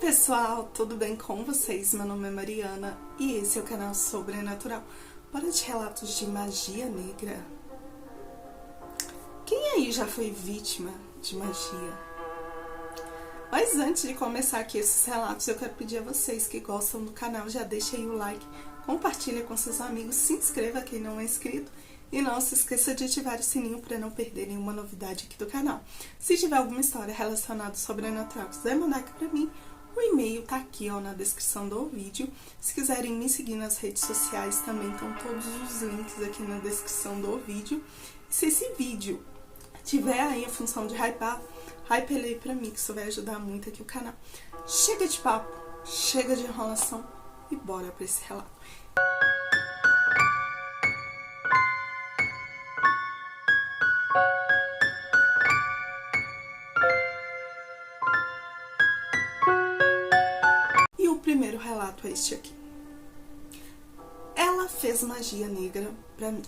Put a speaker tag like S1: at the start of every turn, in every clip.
S1: pessoal, tudo bem com vocês? Meu nome é Mariana e esse é o canal Sobrenatural. Bora de relatos de magia negra. Quem aí já foi vítima de magia? Mas antes de começar aqui esses relatos, eu quero pedir a vocês que gostam do canal, já deixa aí o like, compartilha com seus amigos, se inscreva quem não é inscrito e não se esqueça de ativar o sininho para não perder nenhuma novidade aqui do canal. Se tiver alguma história relacionada ao sobrenatural, quiser mandar aqui pra mim, o e-mail tá aqui ó, na descrição do vídeo. Se quiserem me seguir nas redes sociais também estão todos os links aqui na descrição do vídeo. E se esse vídeo tiver aí a função de hypar, hype ele aí pra mim, que isso vai ajudar muito aqui o canal. Chega de papo, chega de enrolação e bora pra esse relato. E o primeiro relato é este aqui. Ela fez magia negra pra mim.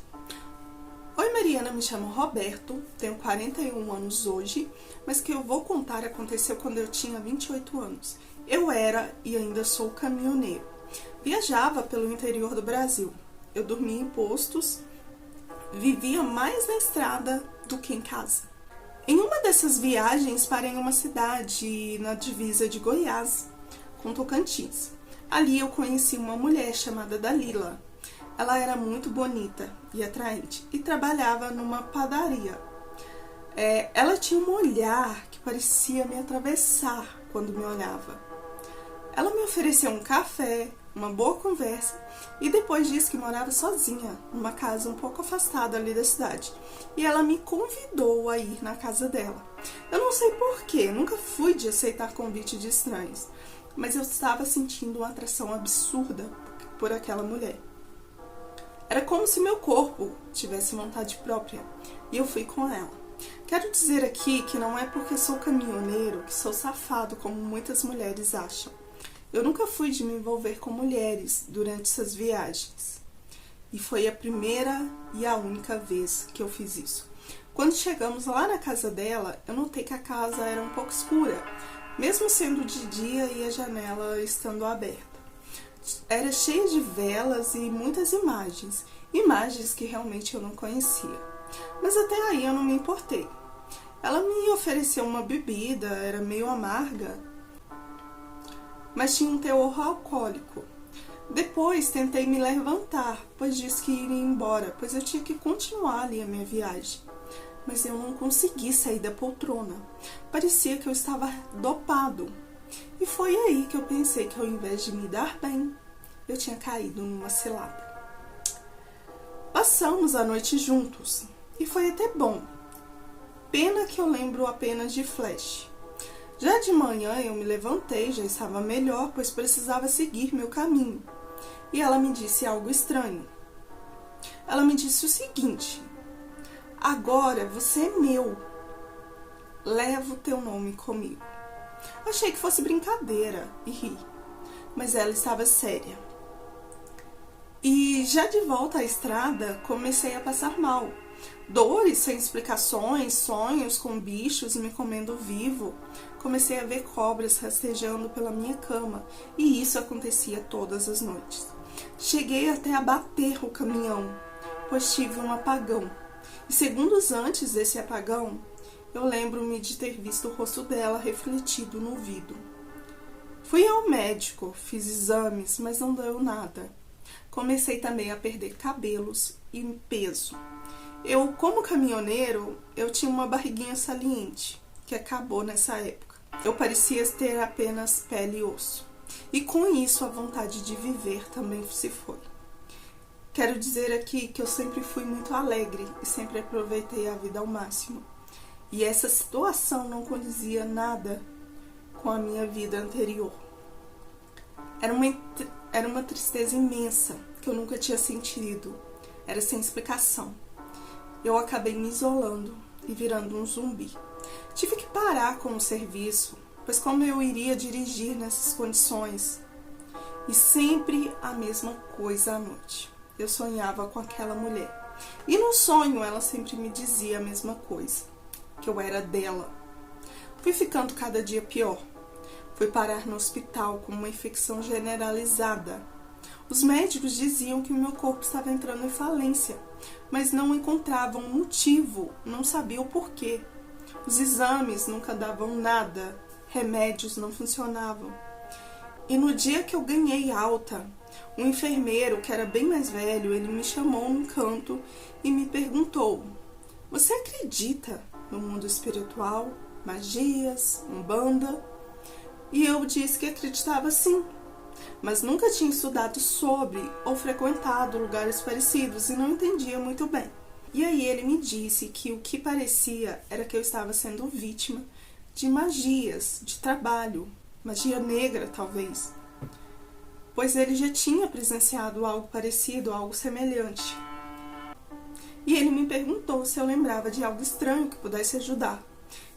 S1: Oi Mariana, me chamo Roberto, tenho 41 anos hoje, mas que eu vou contar aconteceu quando eu tinha 28 anos. Eu era e ainda sou caminhoneiro. Viajava pelo interior do Brasil. Eu dormia em postos, vivia mais na estrada do que em casa. Em uma dessas viagens parei em uma cidade na divisa de Goiás com Tocantins. Ali eu conheci uma mulher chamada Dalila. Ela era muito bonita e atraente e trabalhava numa padaria. Ela tinha um olhar que parecia me atravessar quando me olhava. Ela me ofereceu um café, uma boa conversa e depois disse que morava sozinha, numa casa um pouco afastada ali da cidade. E ela me convidou a ir na casa dela. Eu não sei porquê, nunca fui de aceitar convite de estranhos, mas eu estava sentindo uma atração absurda por aquela mulher. Era como se meu corpo tivesse vontade própria e eu fui com ela. Quero dizer aqui que não é porque sou caminhoneiro que sou safado como muitas mulheres acham. Eu nunca fui de me envolver com mulheres durante essas viagens. E foi a primeira e a única vez que eu fiz isso. Quando chegamos lá na casa dela, eu notei que a casa era um pouco escura, mesmo sendo de dia e a janela estando aberta. Era cheia de velas e muitas imagens que realmente eu não conhecia. Mas até aí eu não me importei. Ela me ofereceu uma bebida, era meio amarga, mas tinha um teor alcoólico. Depois tentei me levantar, pois disse que iria embora, pois eu tinha que continuar ali a minha viagem. Mas eu não consegui sair da poltrona. Parecia que eu estava dopado. E foi aí que eu pensei que ao invés de me dar bem, eu tinha caído numa cilada. Passamos a noite juntos e foi até bom. Pena que eu lembro apenas de flash. Já de manhã eu me levantei, já estava melhor, pois precisava seguir meu caminho. E ela me disse algo estranho. Ela me disse o seguinte: agora você é meu. Leva o teu nome comigo. Achei que fosse brincadeira e ri, mas ela estava séria. E já de volta à estrada, comecei a passar mal. Dores sem explicações, sonhos com bichos me comendo vivo. Comecei a ver cobras rastejando pela minha cama, e isso acontecia todas as noites. Cheguei até a bater o caminhão, pois tive um apagão. E segundos antes desse apagão, eu lembro-me de ter visto o rosto dela refletido no vidro. Fui ao médico, fiz exames, mas não deu nada. Comecei também a perder cabelos e peso. Eu, como caminhoneiro, eu tinha uma barriguinha saliente, que acabou nessa época. Eu parecia ter apenas pele e osso. E com isso a vontade de viver também se foi. Quero dizer aqui que eu sempre fui muito alegre e sempre aproveitei a vida ao máximo. E essa situação não condizia nada com a minha vida anterior. Era uma tristeza imensa que eu nunca tinha sentido. Era sem explicação. Eu acabei me isolando e virando um zumbi. Tive que parar com o serviço, pois como eu iria dirigir nessas condições? E sempre a mesma coisa à noite. Eu sonhava com aquela mulher. E no sonho ela sempre me dizia a mesma coisa, que eu era dela. Fui ficando cada dia pior. Fui parar no hospital com uma infecção generalizada. Os médicos diziam que o meu corpo estava entrando em falência, mas não encontravam motivo, não sabiam o porquê. Os exames nunca davam nada, remédios não funcionavam. E no dia que eu ganhei alta, um enfermeiro, que era bem mais velho, ele me chamou num canto e me perguntou: "Você acredita no mundo espiritual, magias, umbanda?" E eu disse que acreditava sim, mas nunca tinha estudado sobre ou frequentado lugares parecidos e não entendia muito bem. E aí ele me disse que o que parecia era que eu estava sendo vítima de magias, de trabalho, magia negra talvez, pois ele já tinha presenciado algo parecido, algo semelhante. E ele me perguntou se eu lembrava de algo estranho que pudesse ajudar.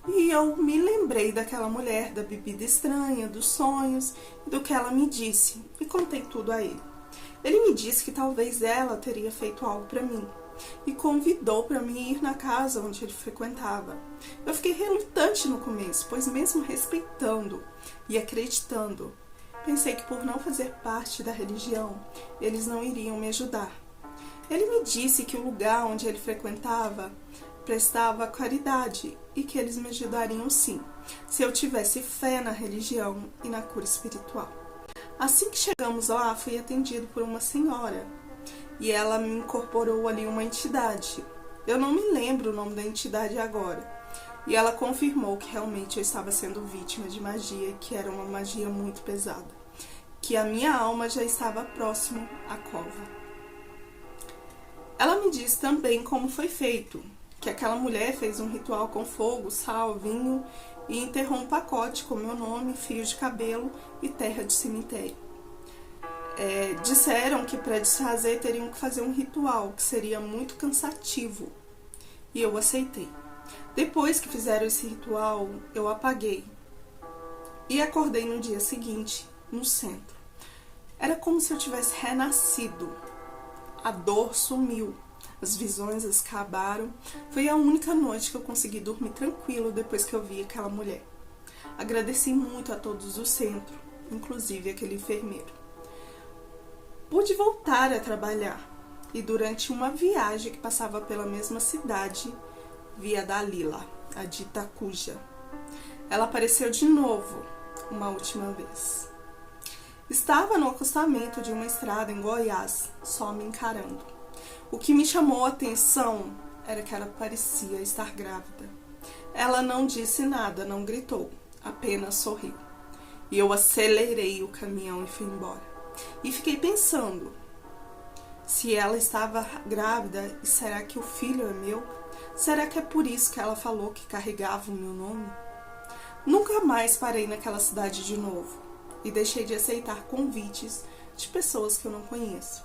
S1: E eu me lembrei daquela mulher, da bebida estranha, dos sonhos e do que ela me disse, e contei tudo a ele. Ele me disse que talvez ela teria feito algo para mim e convidou para mim ir na casa onde ele frequentava. Eu fiquei relutante no começo, pois mesmo respeitando e acreditando, pensei que por não fazer parte da religião, eles não iriam me ajudar. Ele me disse que o lugar onde ele frequentava prestava caridade e que eles me ajudariam sim, se eu tivesse fé na religião e na cura espiritual. Assim que chegamos lá, fui atendido por uma senhora e ela me incorporou ali uma entidade. Eu não me lembro o nome da entidade agora. E ela confirmou que realmente eu estava sendo vítima de magia, que era uma magia muito pesada, que a minha alma já estava próximo à cova. Ela me disse também como foi feito, que aquela mulher fez um ritual com fogo, sal, vinho e enterrou um pacote com meu nome, fio de cabelo e terra de cemitério. Disseram que para desfazer teriam que fazer um ritual, que seria muito cansativo, e eu aceitei. Depois que fizeram esse ritual, eu apaguei e acordei no dia seguinte, no centro. Era como se eu tivesse renascido. A dor sumiu, as visões acabaram. Foi a única noite que eu consegui dormir tranquilo depois que eu vi aquela mulher. Agradeci muito a todos do centro, inclusive aquele enfermeiro. Pude voltar a trabalhar e durante uma viagem que passava pela mesma cidade, vi a Dalila, a de Itacuja. Ela apareceu de novo, uma última vez. Estava no acostamento de uma estrada em Goiás, só me encarando. O que me chamou a atenção era que ela parecia estar grávida. Ela não disse nada, não gritou, apenas sorriu. E eu acelerei o caminhão e fui embora. E fiquei pensando, se ela estava grávida, e será que o filho é meu? Será que é por isso que ela falou que carregava o meu nome? Nunca mais parei naquela cidade de novo e deixei de aceitar convites de pessoas que eu não conheço.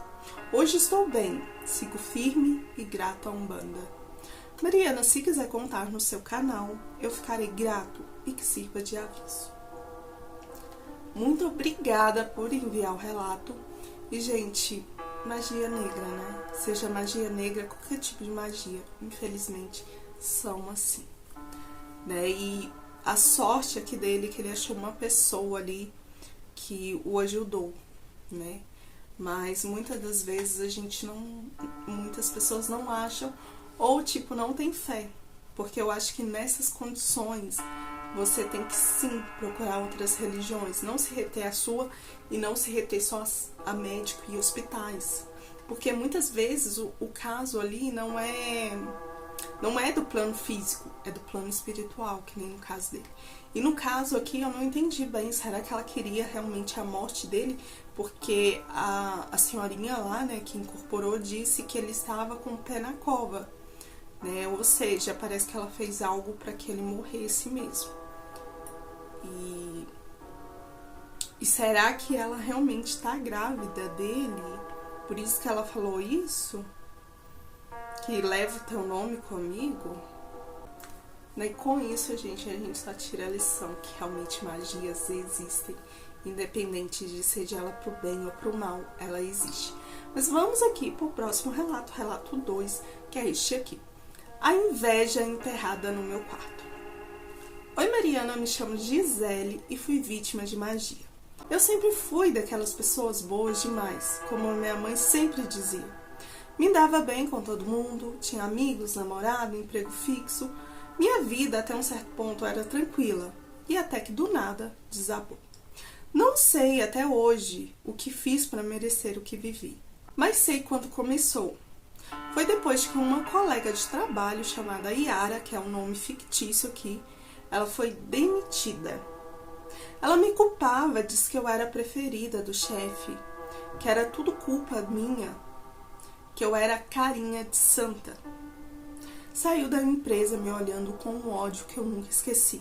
S1: Hoje estou bem, sigo firme e grata a Umbanda. Mariana, se quiser contar no seu canal, eu ficarei grato e que sirva de aviso. Muito obrigada por enviar o relato. E, gente, magia negra, né? Seja magia negra, qualquer tipo de magia, infelizmente, são assim, né? E a sorte aqui dele é que ele achou uma pessoa ali que o ajudou, né? Mas muitas das vezes muitas pessoas não acham ou tipo não tem fé, porque eu acho que nessas condições você tem que sim procurar outras religiões, não se reter à sua e não se reter só a médico e hospitais, porque muitas vezes o caso ali não é do plano físico, é do plano espiritual, que nem no caso dele. E no caso aqui eu não entendi bem, será que ela queria realmente a morte dele? Porque a senhorinha lá, né, que incorporou, disse que ele estava com o pé na cova, né? Ou seja, parece que ela fez algo para que ele morresse mesmo. E será que ela realmente está grávida dele? Por isso que ela falou isso? Que leva o teu nome comigo? E com isso, gente, a gente só tira a lição que realmente magias existem, independente de seja ela pro bem ou pro mal, ela existe. Mas vamos aqui pro próximo relato, relato 2, que é este aqui. A inveja enterrada no meu quarto. Oi Mariana, me chamo Gisele e fui vítima de magia. Eu sempre fui daquelas pessoas boas demais, como minha mãe sempre dizia. Me dava bem com todo mundo, tinha amigos, namorado, emprego fixo. Minha vida até um certo ponto era tranquila e até que do nada desabou. Não sei até hoje o que fiz para merecer o que vivi, mas sei quando começou. Foi depois que uma colega de trabalho chamada Yara, que é um nome fictício aqui, ela foi demitida. Ela me culpava, disse que eu era a preferida do chefe, que era tudo culpa minha, que eu era carinha de santa. Saiu da empresa me olhando com um ódio que eu nunca esqueci.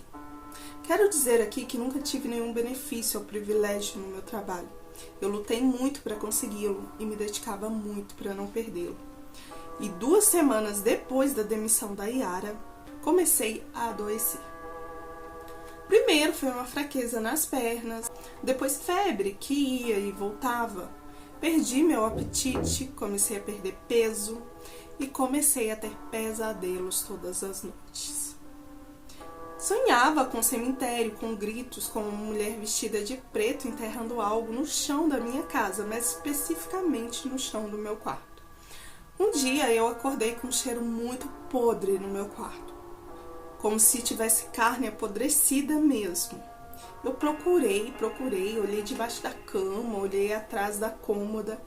S1: Quero dizer aqui que nunca tive nenhum benefício ou privilégio no meu trabalho. Eu lutei muito para consegui-lo e me dedicava muito para não perdê-lo. E 2 semanas depois da demissão da Yara, comecei a adoecer. Primeiro foi uma fraqueza nas pernas, depois febre que ia e voltava. Perdi meu apetite, comecei a perder peso e comecei a ter pesadelos todas as noites. Sonhava com um cemitério, com gritos, com uma mulher vestida de preto enterrando algo no chão da minha casa, mas especificamente no chão do meu quarto. Um dia eu acordei com um cheiro muito podre no meu quarto, como se tivesse carne apodrecida mesmo. Eu procurei, olhei debaixo da cama, olhei atrás da cômoda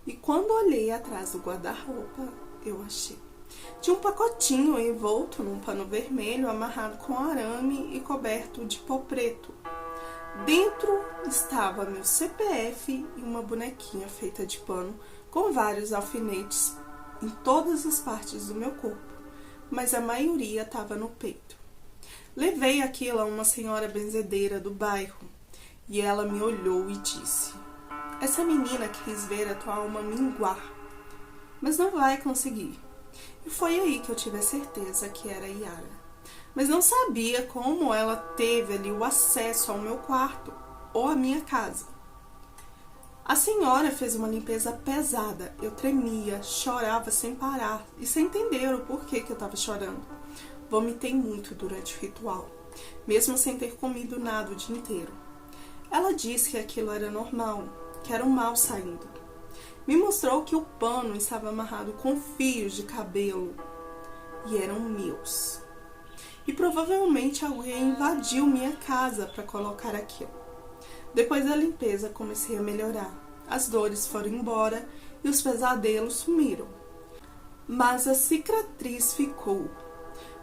S1: e quando olhei atrás do guarda-roupa, eu achei. Tinha um pacotinho envolto num pano vermelho, amarrado com arame e coberto de pó preto. Dentro estava meu CPF e uma bonequinha feita de pano com vários alfinetes em todas as partes do meu corpo, mas a maioria estava no peito. Levei aquilo a uma senhora benzedeira do bairro e ela me olhou e disse: essa menina quis ver a tua alma minguar, mas não vai conseguir. E foi aí que eu tive a certeza que era Yara. Mas não sabia como ela teve ali o acesso ao meu quarto ou à minha casa. A senhora fez uma limpeza pesada. Eu tremia, chorava sem parar e sem entender o porquê que eu estava chorando. Vomitei muito durante o ritual, mesmo sem ter comido nada o dia inteiro. Ela disse que aquilo era normal, que era um mal saindo. Me mostrou que o pano estava amarrado com fios de cabelo e eram meus. E provavelmente alguém invadiu minha casa para colocar aquilo. Depois da limpeza comecei a melhorar. As dores foram embora e os pesadelos sumiram. Mas a cicatriz ficou,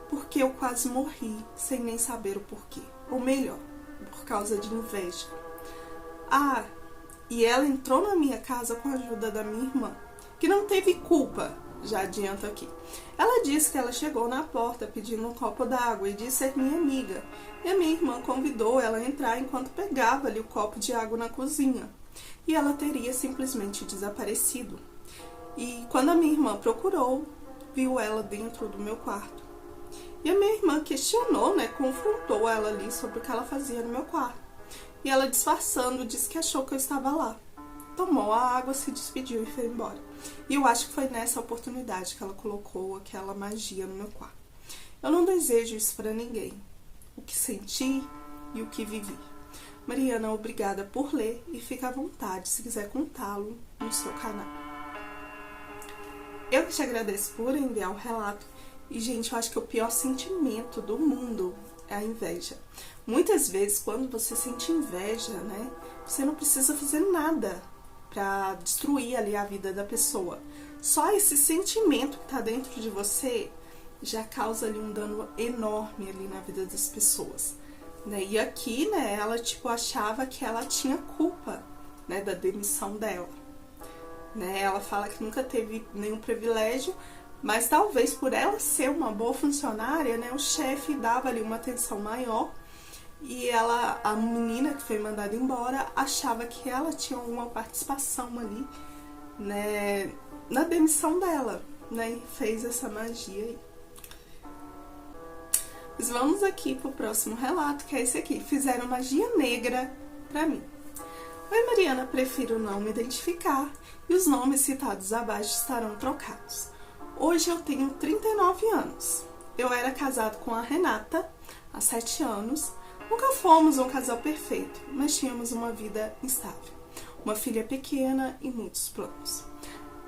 S1: porque eu quase morri sem nem saber o porquê. Ou melhor, por causa de inveja. E ela entrou na minha casa com a ajuda da minha irmã, que não teve culpa, já adianto aqui. Ela disse que ela chegou na porta pedindo um copo d'água e disse ser minha amiga. E a minha irmã convidou ela a entrar enquanto pegava ali o copo de água na cozinha. E ela teria simplesmente desaparecido. E quando a minha irmã procurou, viu ela dentro do meu quarto. E a minha irmã questionou, confrontou ela ali sobre o que ela fazia no meu quarto. E ela, disfarçando, disse que achou que eu estava lá. Tomou a água, se despediu e foi embora. E eu acho que foi nessa oportunidade que ela colocou aquela magia no meu quarto. Eu não desejo isso para ninguém. O que senti e o que vivi. Mariana, obrigada por ler e fica à vontade se quiser contá-lo no seu canal. Eu que te agradeço por enviar o relato. E, gente, eu acho que o pior sentimento do mundo é a inveja. Muitas vezes, quando você sente inveja, você não precisa fazer nada para destruir ali a vida da pessoa. Só esse sentimento que está dentro de você já causa ali um dano enorme ali na vida das pessoas. E aqui, ela achava que ela tinha culpa, da demissão dela. Ela fala que nunca teve nenhum privilégio, mas talvez por ela ser uma boa funcionária, o chefe dava ali uma atenção maior e a menina que foi mandada embora, achava que ela tinha alguma participação ali, na demissão dela, e fez essa magia aí. Mas vamos aqui pro próximo relato, que é esse aqui. Fizeram magia negra pra mim. Oi Mariana, prefiro não me identificar e os nomes citados abaixo estarão trocados. Hoje eu tenho 39 anos. Eu era casado com a Renata há 7 anos. Nunca fomos um casal perfeito, mas tínhamos uma vida instável, uma filha pequena e muitos planos.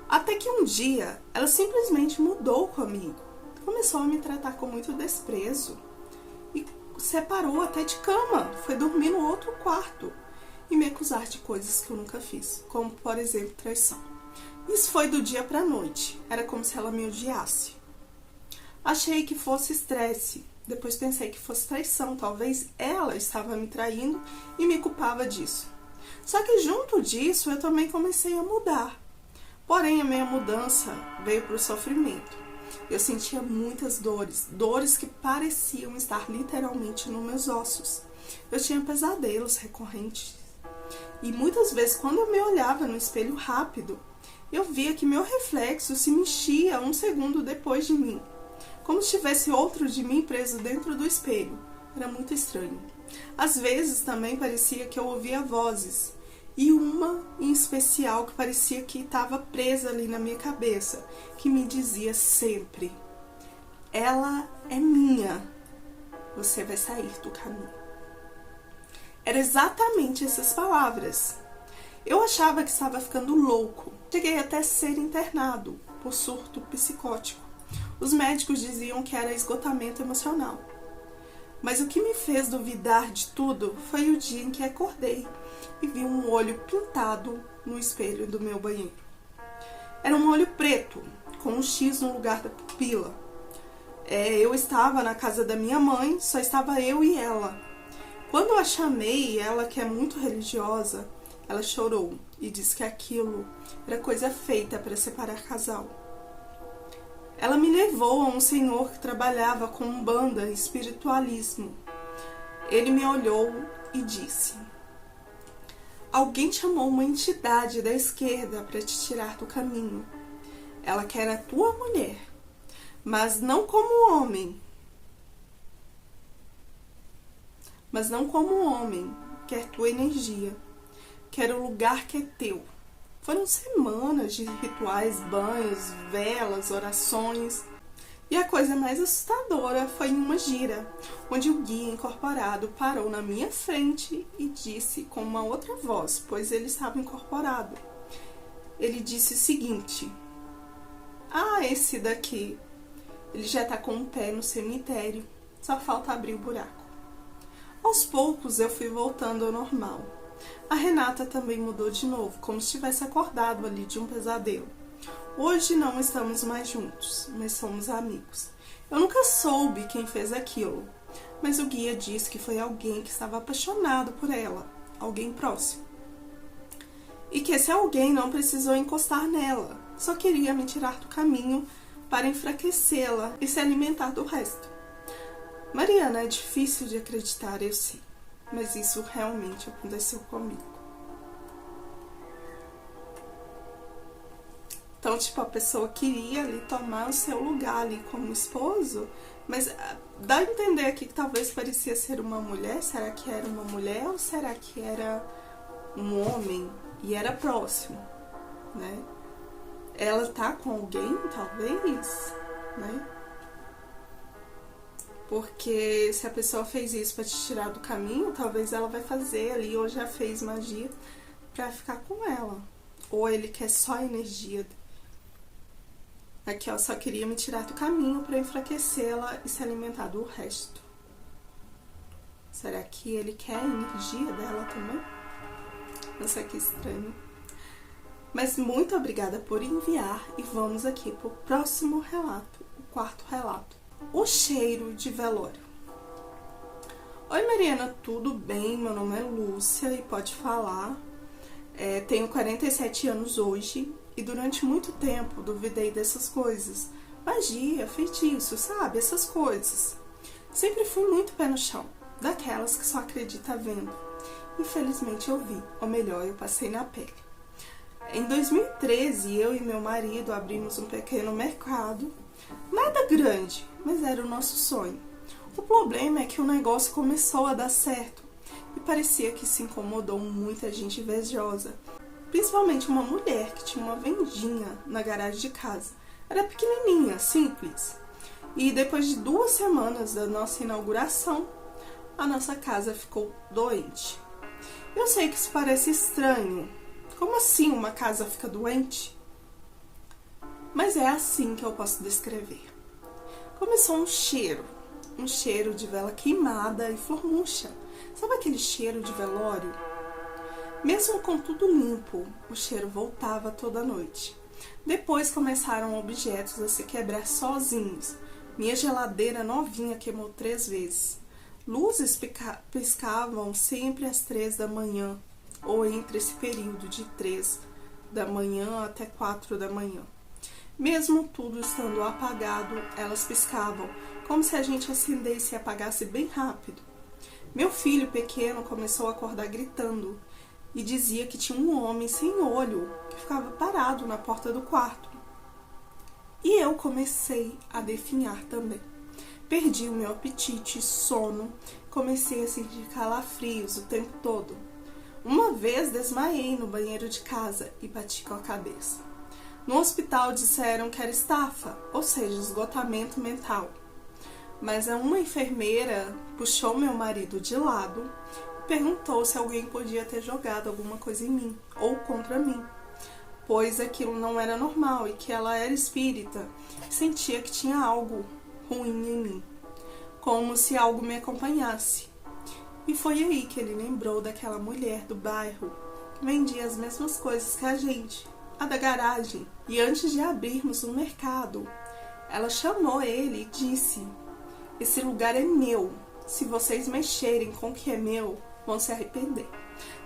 S1: Até que um dia, ela simplesmente mudou comigo. Começou a me tratar com muito desprezo e separou até de cama, foi dormir no outro quarto e me acusar de coisas que eu nunca fiz, como, por exemplo, traição. Isso foi do dia para a noite, era como se ela me odiasse. Achei que fosse estresse, depois pensei que fosse traição, talvez ela estava me traindo e me culpava disso. Só que junto disso eu também comecei a mudar. Porém, a minha mudança veio para o sofrimento. Eu sentia muitas dores, dores que pareciam estar literalmente nos meus ossos. Eu tinha pesadelos recorrentes. E muitas vezes, quando eu me olhava no espelho rápido, eu via que meu reflexo se mexia 1 segundo depois de mim. Como se tivesse outro de mim preso dentro do espelho. Era muito estranho. Às vezes também parecia que eu ouvia vozes. E uma em especial que parecia que estava presa ali na minha cabeça, que me dizia sempre: ela é minha, você vai sair do caminho. Era exatamente essas palavras. Eu achava que estava ficando louco. Cheguei até a ser internado por surto psicótico. Os médicos diziam que era esgotamento emocional. Mas o que me fez duvidar de tudo foi o dia em que acordei e vi um olho pintado no espelho do meu banheiro. Era um olho preto, com um X no lugar da pupila. Eu estava na casa da minha mãe, só estava eu e ela. Quando eu a chamei, ela, que é muito religiosa, ela chorou e disse que aquilo era coisa feita para separar casal. Ela me levou a um senhor que trabalhava com umbanda e espiritualismo. Ele me olhou e disse: alguém chamou uma entidade da esquerda para te tirar do caminho. Ela quer a tua mulher, mas não como homem. Quer tua energia. Quer o lugar que é teu. Foram semanas de rituais, banhos, velas, orações. E a coisa mais assustadora foi em uma gira, onde o guia incorporado parou na minha frente e disse com uma outra voz, pois ele estava incorporado. Ele disse o seguinte: esse daqui, ele já está com um pé no cemitério, só falta abrir o buraco. Aos poucos eu fui voltando ao normal. A Renata também mudou de novo, como se tivesse acordado ali de um pesadelo. Hoje não estamos mais juntos, mas somos amigos. Eu nunca soube quem fez aquilo, mas o guia disse que foi alguém que estava apaixonado por ela, alguém próximo. E que esse alguém não precisou encostar nela, só queria me tirar do caminho para enfraquecê-la e se alimentar do resto. Mariana, é difícil de acreditar, eu sei. Mas isso realmente aconteceu comigo. Então, tipo, a pessoa queria ali tomar o seu lugar ali como esposo, mas dá a entender aqui que talvez parecia ser uma mulher. Será que era uma mulher ou será que era um homem? E era próximo, né? Ela tá com alguém, talvez, né? Porque se a pessoa fez isso para te tirar do caminho, talvez ela vai fazer ali, ou já fez magia para ficar com ela. Ou ele quer só a energia. Aqui, ó, só queria me tirar do caminho para enfraquecê-la e se alimentar do resto. Será que ele quer a energia dela também? Nossa, que estranho. Mas muito obrigada por enviar e vamos aqui pro próximo relato, o 4º relato. O cheiro de velório. Oi Mariana, tudo bem? Meu nome é Lúcia e pode falar. Tenho 47 anos hoje e durante muito tempo duvidei dessas coisas. Magia, feitiço, sabe? Essas coisas. Sempre fui muito pé no chão, daquelas que só acredita vendo. Infelizmente eu vi, ou melhor, eu passei na pele. Em 2013, eu e meu marido abrimos um pequeno mercado. Nada grande, mas era o nosso sonho. O problema é que o negócio começou a dar certo e parecia que se incomodou muita gente invejosa. Principalmente uma mulher que tinha uma vendinha na garagem de casa. Era pequenininha, simples. E depois de 2 semanas da nossa inauguração, a nossa casa ficou doente. Eu sei que isso parece estranho. Como assim uma casa fica doente? Mas é assim que eu posso descrever. Começou um cheiro de vela queimada e flor murcha. Sabe aquele cheiro de velório? Mesmo com tudo limpo, o cheiro voltava toda noite. Depois começaram objetos a se quebrar sozinhos. Minha geladeira novinha queimou 3 vezes. Luzes piscavam sempre às 3 da manhã, ou entre esse período de 3 da manhã até 4 da manhã. Mesmo tudo estando apagado, elas piscavam, como se a gente acendesse e apagasse bem rápido. Meu filho pequeno começou a acordar gritando e dizia que tinha um homem sem olho que ficava parado na porta do quarto. E eu comecei a definhar também. Perdi o meu apetite, sono, comecei a sentir calafrios o tempo todo. Uma vez desmaiei no banheiro de casa e bati com a cabeça. No hospital disseram que era estafa, ou seja, esgotamento mental. Mas uma enfermeira puxou meu marido de lado e perguntou se alguém podia ter jogado alguma coisa em mim ou contra mim, pois aquilo não era normal e que ela era espírita e sentia que tinha algo ruim em mim, como se algo me acompanhasse. E foi aí que ele lembrou daquela mulher do bairro que vendia as mesmas coisas que a gente, a da garagem. E antes de abrirmos o mercado, ela chamou ele e disse: "Esse lugar é meu. Se vocês mexerem com o que é meu, vão se arrepender."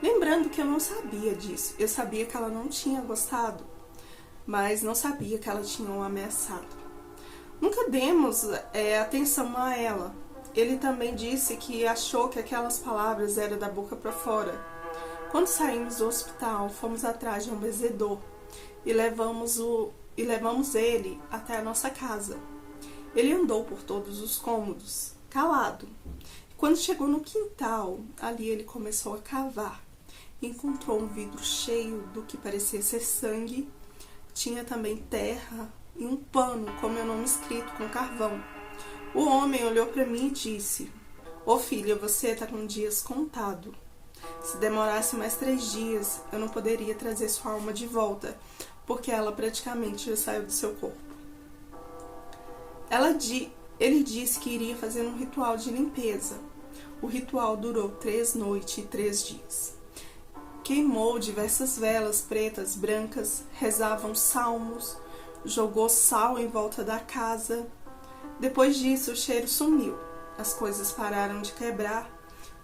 S1: Lembrando que eu não sabia disso. Eu sabia que ela não tinha gostado, mas não sabia que ela tinha o ameaçado. Nunca demos atenção a ela. Ele também disse que achou que aquelas palavras eram da boca para fora. Quando saímos do hospital, fomos atrás de um benzedor e levamos ele até a nossa casa. Ele andou por todos os cômodos, calado. Quando chegou no quintal, ali ele começou a cavar. Encontrou um vidro cheio do que parecia ser sangue. Tinha também terra e um pano com meu nome escrito com carvão. O homem olhou para mim e disse: "Ô filha, você está com dias contado. Se demorasse mais 3 dias, eu não poderia trazer sua alma de volta, porque ela praticamente já saiu do seu corpo." Ele disse que iria fazer um ritual de limpeza. O ritual durou 3 noites e 3 dias. Queimou diversas velas pretas, brancas, rezavam salmos, jogou sal em volta da casa. Depois disso, o cheiro sumiu. As coisas pararam de quebrar.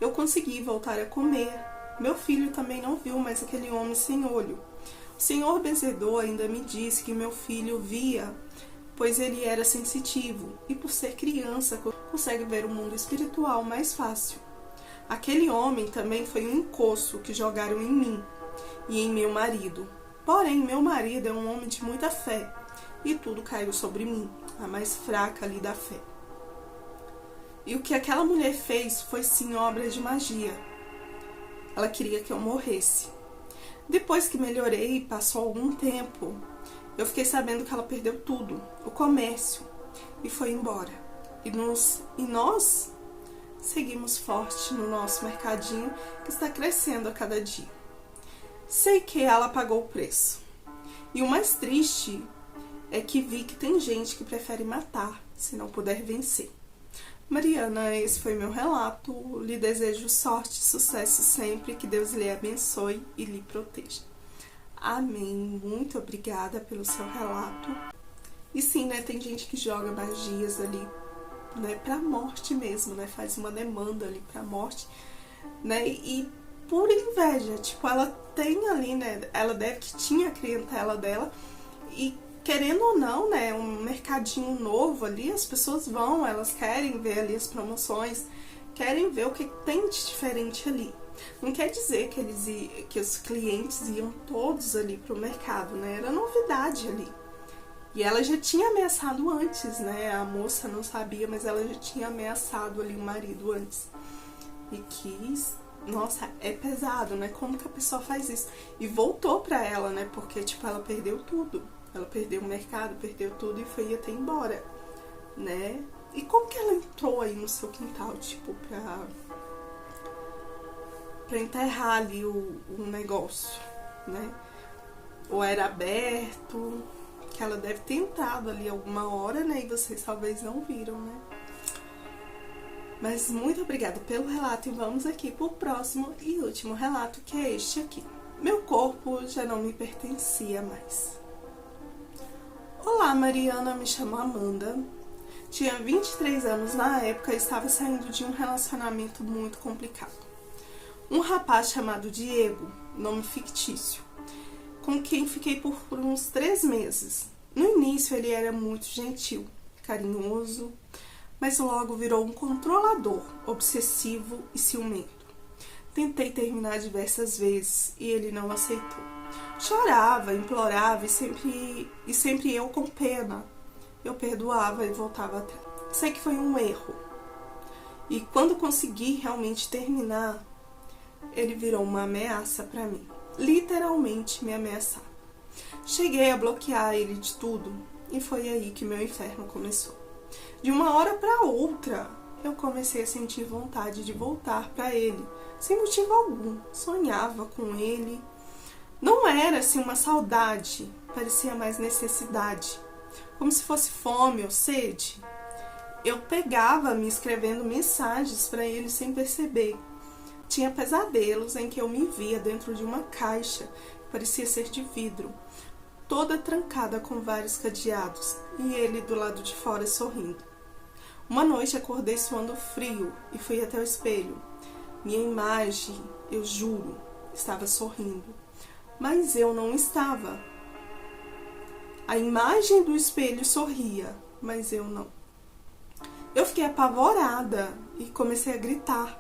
S1: Eu consegui voltar a comer. Meu filho também não viu mais aquele homem sem olho. O senhor benzedor ainda me disse que meu filho via, pois ele era sensitivo e, por ser criança, consegue ver o mundo espiritual mais fácil. Aquele homem também foi um encosto que jogaram em mim e em meu marido. Porém, meu marido é um homem de muita fé e tudo caiu sobre mim, a mais fraca ali da fé. E o que aquela mulher fez foi sim obra de magia. Ela queria que eu morresse. Depois que melhorei, passou algum tempo, eu fiquei sabendo que ela perdeu tudo, o comércio, e foi embora. E nós seguimos forte no nosso mercadinho, que está crescendo a cada dia. Sei que ela pagou o preço. E o mais triste é que vi que tem gente que prefere matar, se não puder vencer. Mariana, esse foi meu relato. Lhe desejo sorte e sucesso sempre. Que Deus lhe abençoe e lhe proteja. Amém. Muito obrigada pelo seu relato. E sim, né, tem gente que joga magias ali, né, pra morte mesmo, né, faz uma demanda ali pra morte, né, e por inveja, tipo, ela tem ali, né, ela deve que tinha a clientela dela e querendo ou não, né, um mercadinho novo ali, as pessoas vão, elas querem ver ali as promoções, querem ver o que tem de diferente ali. Não quer dizer que os clientes iam todos ali pro mercado, né, era novidade ali. E ela já tinha ameaçado antes, né, a moça não sabia, mas ela já tinha ameaçado ali o marido antes. E que, nossa, é pesado, né, como que a pessoa faz isso? E voltou pra ela, né, porque, tipo, ela perdeu tudo. Ela perdeu o mercado, perdeu tudo e foi até embora, né? E como que ela entrou aí no seu quintal, tipo, pra enterrar ali o negócio, né? Ou era aberto, que ela deve ter entrado ali alguma hora, né? E vocês talvez não viram, né? Mas muito obrigada pelo relato e vamos aqui pro próximo e último relato, que é este aqui. Meu corpo já não me pertencia mais. Olá, Mariana, me chamo Amanda. Tinha 23 anos na época e estava saindo de um relacionamento muito complicado. Um rapaz chamado Diego, nome fictício, com quem fiquei por uns 3 meses. No início ele era muito gentil, carinhoso, mas logo virou um controlador, obsessivo e ciumento. Tentei terminar diversas vezes e ele não aceitou. Chorava, implorava e sempre eu com pena. Eu perdoava e voltava atrás. Sei que foi um erro. E quando consegui realmente terminar, ele virou uma ameaça para mim. Literalmente me ameaçar. Cheguei a bloquear ele de tudo e foi aí que meu inferno começou. De uma hora para outra, eu comecei a sentir vontade de voltar para ele, sem motivo algum. Sonhava com ele. Não era assim uma saudade, parecia mais necessidade, como se fosse fome ou sede. Eu pegava me escrevendo mensagens para ele sem perceber. Tinha pesadelos em que eu me via dentro de uma caixa, que parecia ser de vidro, toda trancada com vários cadeados, e ele do lado de fora sorrindo. Uma noite acordei suando frio e fui até o espelho. Minha imagem, eu juro, estava sorrindo, mas eu não estava. A imagem do espelho sorria, mas eu não. Eu fiquei apavorada e comecei a gritar.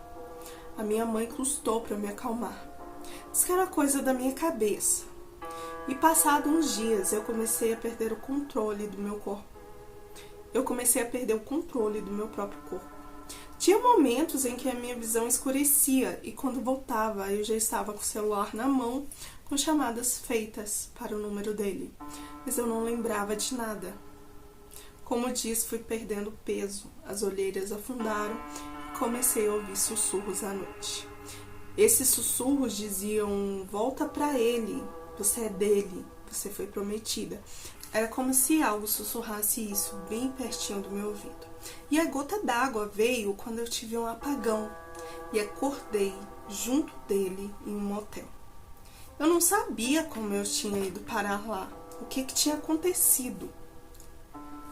S1: A minha mãe custou para me acalmar. Disse que era coisa da minha cabeça. E passados uns dias eu comecei a perder o controle do meu corpo. Eu comecei a perder o controle do meu próprio corpo. Tinha momentos em que a minha visão escurecia e quando voltava eu já estava com o celular na mão, com chamadas feitas para o número dele. Mas eu não lembrava de nada. Como disse, fui perdendo peso, as olheiras afundaram e comecei a ouvir sussurros à noite. Esses sussurros diziam: volta para ele, você é dele, você foi prometida. Era como se algo sussurrasse isso bem pertinho do meu ouvido. E a gota d'água veio quando eu tive um apagão e acordei junto dele em um motel. Eu não sabia como eu tinha ido parar lá, o que tinha acontecido.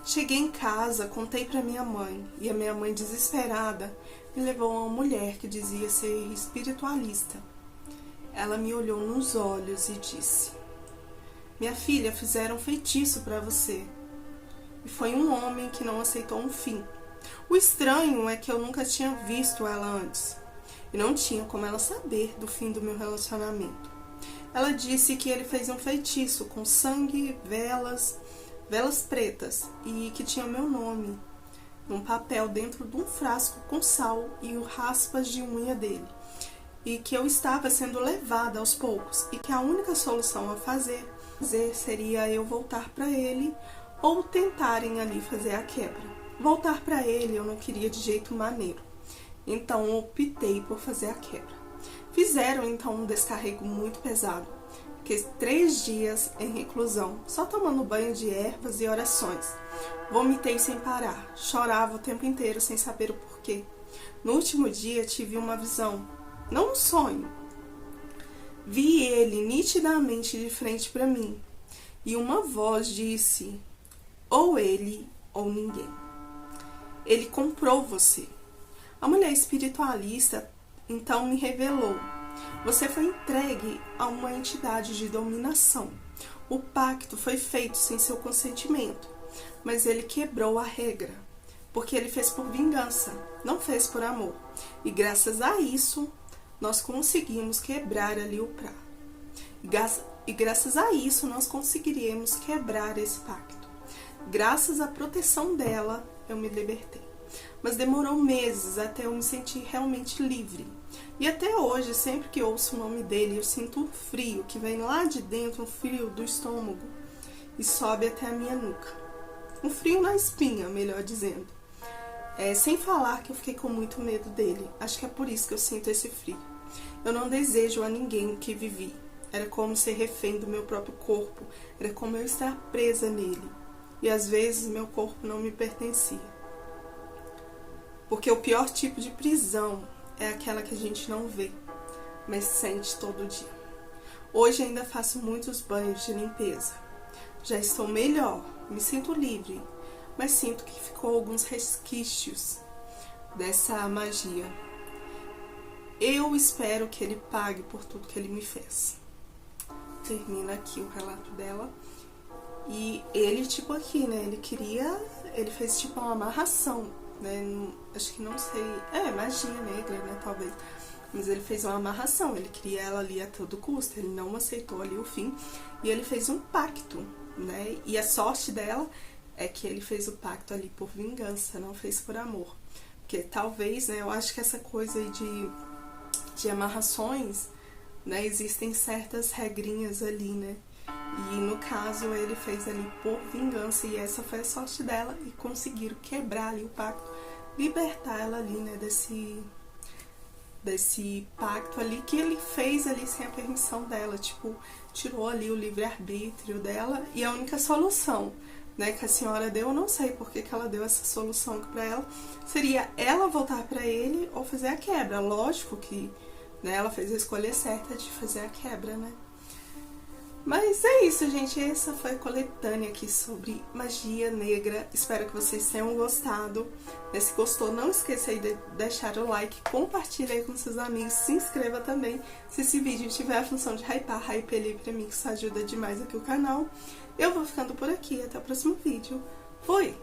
S1: Cheguei em casa, contei para minha mãe e a minha mãe, desesperada, me levou a uma mulher que dizia ser espiritualista. Ela me olhou nos olhos e disse: minha filha, fizeram um feitiço para você. E foi um homem que não aceitou um fim. O estranho é que eu nunca tinha visto ela antes. E não tinha como ela saber do fim do meu relacionamento. Ela disse que ele fez um feitiço com sangue, velas pretas e que tinha meu nome num papel dentro de um frasco com sal e raspas de unha dele. E que eu estava sendo levada aos poucos e que a única solução a fazer seria eu voltar para ele ou tentarem ali fazer a quebra. Voltar para ele eu não queria de jeito maneiro, então optei por fazer a quebra. Fizeram então um descarrego muito pesado. Fiquei 3 dias em reclusão, só tomando banho de ervas e orações. Vomitei sem parar, chorava o tempo inteiro sem saber o porquê. No último dia tive uma visão, não um sonho. Vi ele nitidamente de frente para mim e uma voz disse: ou ele ou ninguém. Ele comprou você. A mulher espiritualista então me revelou: você foi entregue a uma entidade de dominação. O pacto foi feito sem seu consentimento, mas ele quebrou a regra, porque ele fez por vingança, não fez por amor. E graças a isso, nós conseguimos quebrar ali o prato. E graças a isso, nós conseguiríamos quebrar esse pacto. Graças à proteção dela, eu me libertei. Mas demorou meses até eu me sentir realmente livre. E até hoje, sempre que ouço o nome dele, eu sinto um frio que vem lá de dentro, um frio do estômago, e sobe até a minha nuca. um frio na espinha, melhor dizendo. Sem falar que eu fiquei com muito medo dele. Acho que é por isso que eu sinto esse frio. Eu não desejo a ninguém o que vivi. Era como ser refém do meu próprio corpo. Era como eu estar presa nele. E às vezes meu corpo não me pertencia. Porque o pior tipo de prisão é aquela que a gente não vê, mas sente todo dia. Hoje ainda faço muitos banhos de limpeza. Já estou melhor, me sinto livre, mas sinto que ficou alguns resquícios dessa magia. Eu espero que ele pague por tudo que ele me fez. Termina aqui o relato dela. E ele, tipo aqui, né, ele fez tipo uma amarração, né, acho que não sei, magia negra, né, talvez. Mas ele fez uma amarração, ele queria ela ali a todo custo, ele não aceitou ali o fim. E ele fez um pacto, né, e a sorte dela é que ele fez o pacto ali por vingança, não fez por amor. Porque talvez, né, eu acho que essa coisa aí de amarrações, né, existem certas regrinhas ali, né. E no caso ele fez ali por vingança e essa foi a sorte dela e conseguiram quebrar ali o pacto, libertar ela ali, né, desse pacto ali que ele fez ali sem a permissão dela, tipo, tirou ali o livre-arbítrio dela e a única solução, né, que a senhora deu, eu não sei porque que ela deu essa solução pra ela, seria ela voltar pra ele ou fazer a quebra. Lógico que, né, ela fez a escolha certa de fazer a quebra, né. Mas é isso, gente. Essa foi a coletânea aqui sobre magia negra. Espero que vocês tenham gostado. Se gostou, não esqueça aí de deixar o like, compartilha aí com seus amigos, se inscreva também. Se esse vídeo tiver a função de hypar, hype ele pra mim, que isso ajuda demais aqui o canal. Eu vou ficando por aqui. Até o próximo vídeo. Fui!